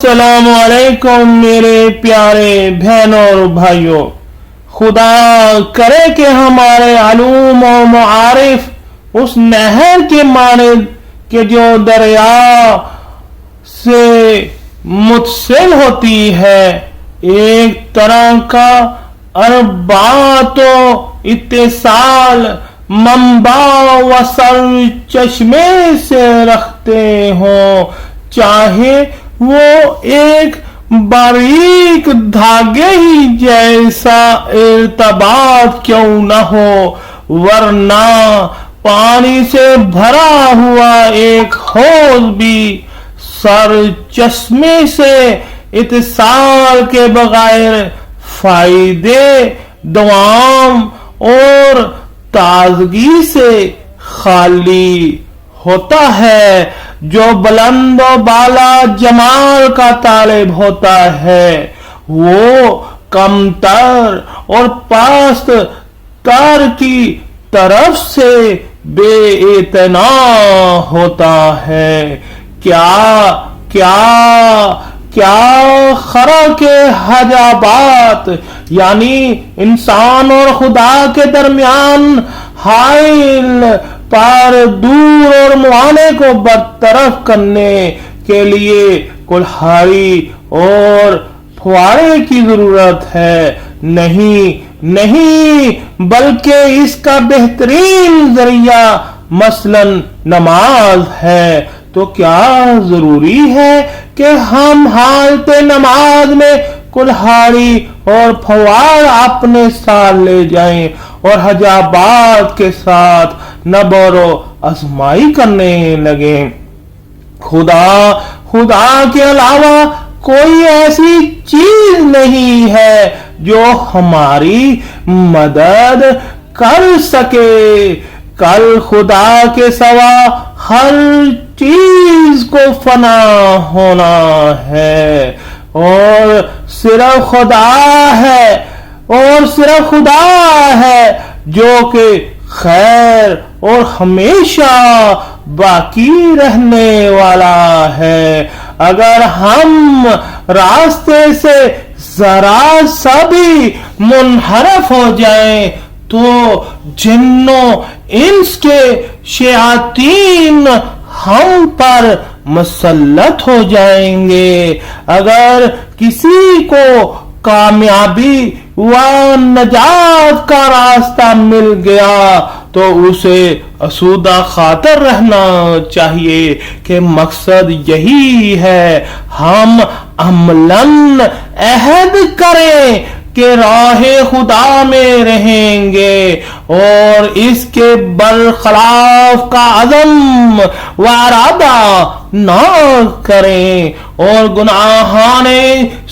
السلام علیکم میرے پیارے بہنوں اور بھائیوں، خدا کرے کہ ہمارے علوم و معارف اس نہر کے مانند کہ جو دریا سے متصل ہوتی ہے، ایک طرح کا اربات و اتصال منبع و سرچشمے سے رکھتے ہوں، چاہے وہ ایک باریک دھاگے ہی جیسا ارتباط کیوں نہ ہو، ورنہ پانی سے بھرا ہوا ایک حوض بھی سر چشمے سے اتصال کے بغیر فائدے دوام اور تازگی سے خالی ہوتا ہے۔ جو بلند و بالا جمال کا طالب ہوتا ہے، وہ کم تر اور پست تر کی طرف سے بے اعتنا ہوتا ہے۔ کیا خرا کے حجابات یعنی انسان اور خدا کے درمیان حائل پر دور اور معانے کو برطرف کرنے کے لیے کلہاڑی اور پھوارے کی ضرورت ہے؟ نہیں، بلکہ اس کا بہترین ذریعہ مثلاً نماز ہے۔ تو کیا ضروری ہے کہ ہم حالت نماز میں کلہاڑی اور پھوار اپنے ساتھ لے جائیں اور حجابات کے ساتھ نبر و آزمائی کرنے لگیں؟ خدا کے علاوہ کوئی ایسی چیز نہیں ہے جو ہماری مدد کر سکے۔ کل خدا کے سوا ہر چیز کو فنا ہونا ہے اور صرف خدا ہے جو کہ خیر اور ہمیشہ باقی رہنے والا ہے۔ اگر ہم راستے سے ذرا سا بھی منحرف ہو جائیں تو جنوں انس کے شیاطین ہم پر مسلط ہو جائیں گے۔ اگر کسی کو کامیابی و نجات کا راستہ مل گیا تو اسے آسودہ خاطر رہنا چاہیے کہ مقصد یہی ہے۔ ہم عملاً عہد کریں کہ راہ خدا میں رہیں گے اور اس کے برخلاف کا عزم و ارادہ نہ کریں اور گناہان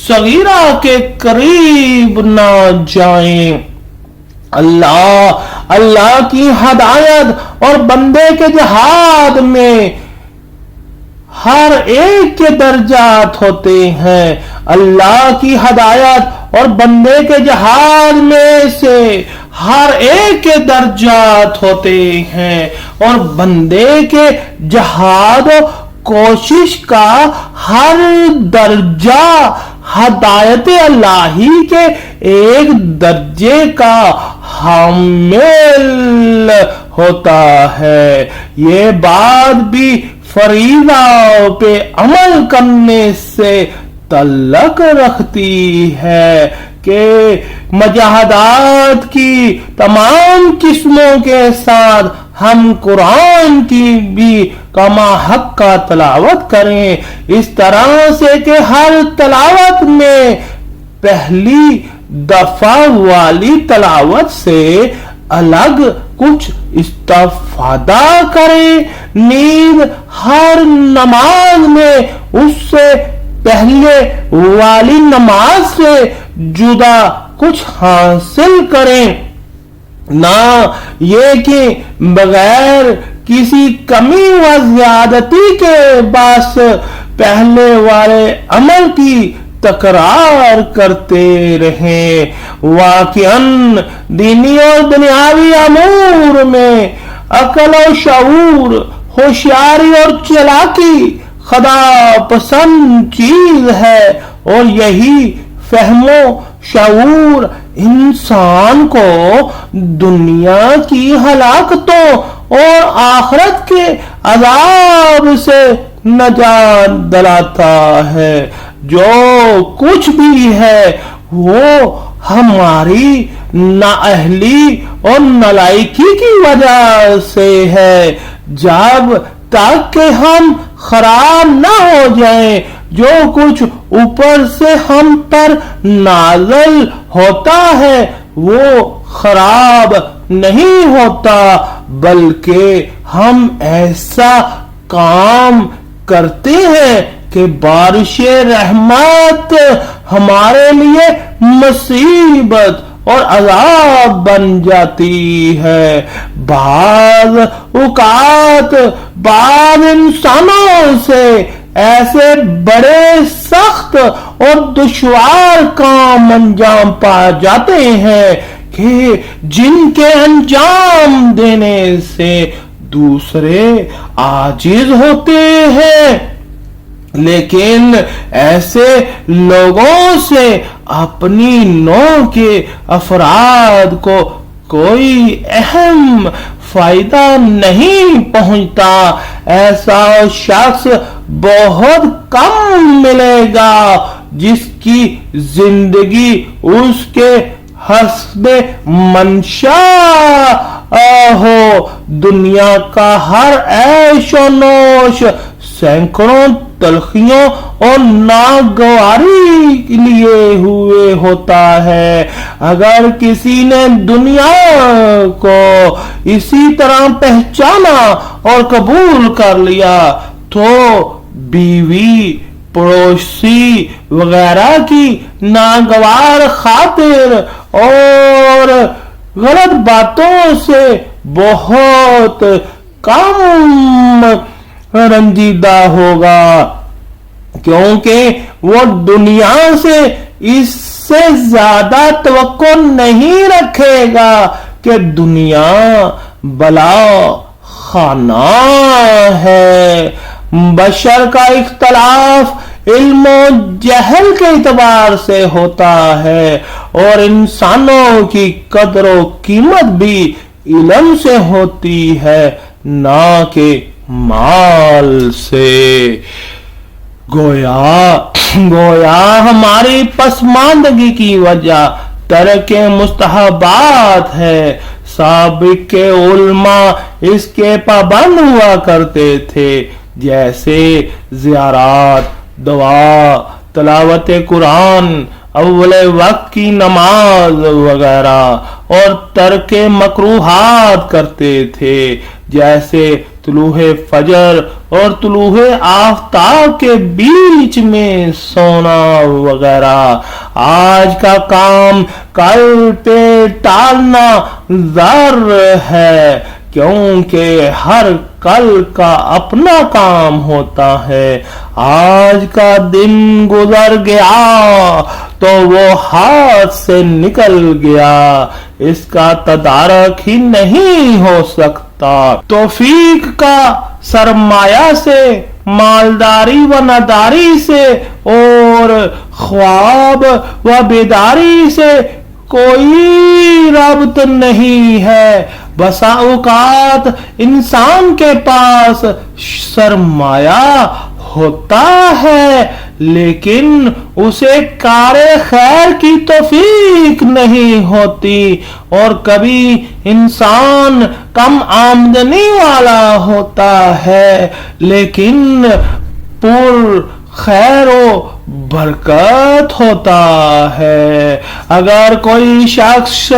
صغیرہ کے قریب نہ جائیں۔ اللہ کی ہدایت اور بندے کے جہاد میں ہر ایک کے درجات ہوتے ہیں۔ اللہ کی ہدایت اور بندے کے جہاد میں سے ہر ایک کے درجات ہوتے ہیں اور بندے کے جہاد و کوشش کا ہر درجہ ہدایت الہی کے ایک درجے کا حامل ہوتا ہے۔ یہ بات بھی فریضہ پہ عمل کرنے سے تعلق رکھتی ہے کہ مجاہدات کی تمام قسموں کے ساتھ ہم قرآن کی بھی کما حق کا تلاوت کریں، اس طرح سے کہ ہر تلاوت میں پہلی دفعہ والی تلاوت سے الگ کچھ استفادہ کریں، نیز ہر نماز میں اس سے پہلے والی نماز سے جدا کچھ حاصل کریں، نہ یہ کہ بغیر کسی کمی و زیادتی کے باعث پہلے والے عمل کی تکرار کرتے رہیں۔ واقعاً دینی اور دنیاوی امور میں عقل و شعور، ہوشیاری اور چالاکی، خدا پسند چیز ہے، اور یہی فہم و شعور انسان کو دنیا کی ہلاکتوں اور آخرت کے عذاب سے نجات دلاتا ہے۔ جو کچھ بھی ہے وہ ہماری نااہلی اور نالائکی کی وجہ سے ہے۔ جب تک کہ ہم خراب نہ ہو جائیں، جو کچھ اوپر سے ہم پر نازل ہوتا ہے وہ خراب نہیں ہوتا، بلکہ ہم ایسا کام کرتے ہیں کہ بارش رحمت ہمارے لیے مصیبت اور عذاب بن جاتی ہے۔ بعض اوقات بعض انسانوں سے ایسے بڑے سخت اور دشوار کام انجام پا جاتے ہیں کہ جن کے انجام دینے سے دوسرے عاجز ہوتے ہیں، لیکن ایسے لوگوں سے اپنی نوع کے افراد کو کوئی اہم فائدہ نہیں پہنچتا۔ ایسا شخص بہت کم ملے گا جس کی زندگی اس کے حسب منشا ہو۔ دنیا کا ہر عیش و نوش سینکڑوں تلخیوں اور ناگواری لیے ہوئے ہوتا ہے۔ اگر کسی نے دنیا کو اسی طرح پہچانا اور قبول کر لیا تو بیوی، پڑوسی وغیرہ کی ناگوار خاطر اور غلط باتوں سے بہت کم رنجیدہ ہوگا، کیونکہ وہ دنیا سے اس سے زیادہ توقع نہیں رکھے گا کہ دنیا بلا خانہ ہے۔ بشر کا اختلاف علم و جہل کے اعتبار سے ہوتا ہے، اور انسانوں کی قدر و قیمت بھی علم سے ہوتی ہے، نہ کہ مال سے۔ گویا ہماری پسماندگی کی وجہ ترک مستحبات ہے۔ سابق علماء اس کے پابند ہوا کرتے تھے، جیسے زیارات، دعا، تلاوت قرآن، اول وقت کی نماز وغیرہ، اور ترک مکروہات کرتے تھے، جیسے طلوع فجر اور طلوع آفتاب کے بیچ میں سونا وغیرہ۔ آج کا کام کل پہ ٹالنا ضر ہے، کیونکہ ہر کل کا اپنا کام ہوتا ہے۔ آج کا دن گزر گیا تو وہ ہاتھ سے نکل گیا، اس کا تدارک ہی نہیں ہو سکتا۔ توفیق کا سرمایہ سے، مالداری و نداری سے اور خواب و بیداری سے کوئی ربط نہیں ہے۔ بسا اوقات انسان کے پاس سرمایہ ہوتا ہے لیکن اسے کار خیر کی توفیق نہیں ہوتی، اور کبھی انسان کم آمدنی والا ہوتا ہے لیکن پر خیر و برکت ہوتا ہے۔ اگر کوئی شخص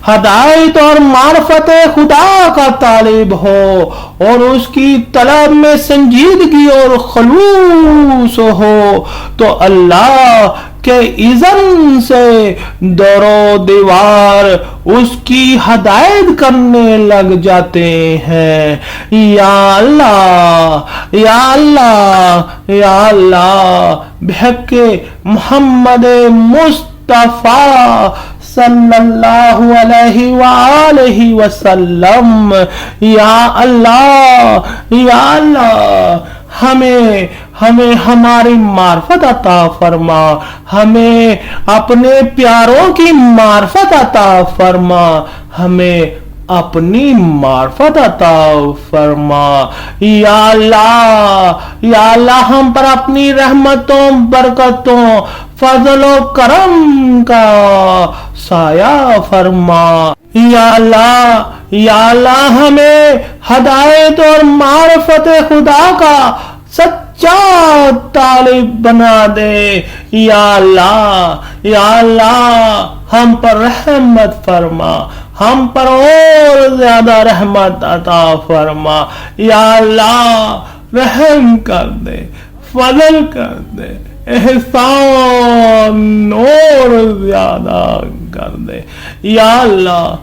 ہدایت اور معرفت خدا کا طالب ہو اور اس کی طلب میں سنجیدگی اور خلوص ہو تو اللہ کے اذن سے دور و دیوار اس کی ہدایت کرنے لگ جاتے ہیں۔ یا اللہ، یا اللہ، یا اللہ، بحق محمد مصطفیٰ صلی اللہ علیہ وآلہ وسلم۔ یا اللہ، یا اللہ، ہمیں ہماری معرفت عطا فرما, ہمیں اپنے پیاروں کی معرفت عطا فرما, ہمیں اپنی معرفت عطا فرما. یا اللہ ہم پر اپنی رحمتوں, برکتوں, فضل و کرم کا سایہ فرما. یا اللہ ہمیں ہدایت اور معرفت خدا کا سچا طالب بنا دے. یا اللہ ہم پر رحمت فرما, ہم پر اور زیادہ رحمت عطا فرما. یا اللہ رحم کر دے, فضل کر دے, احسان اور زیادہ کر دے. یا اللہ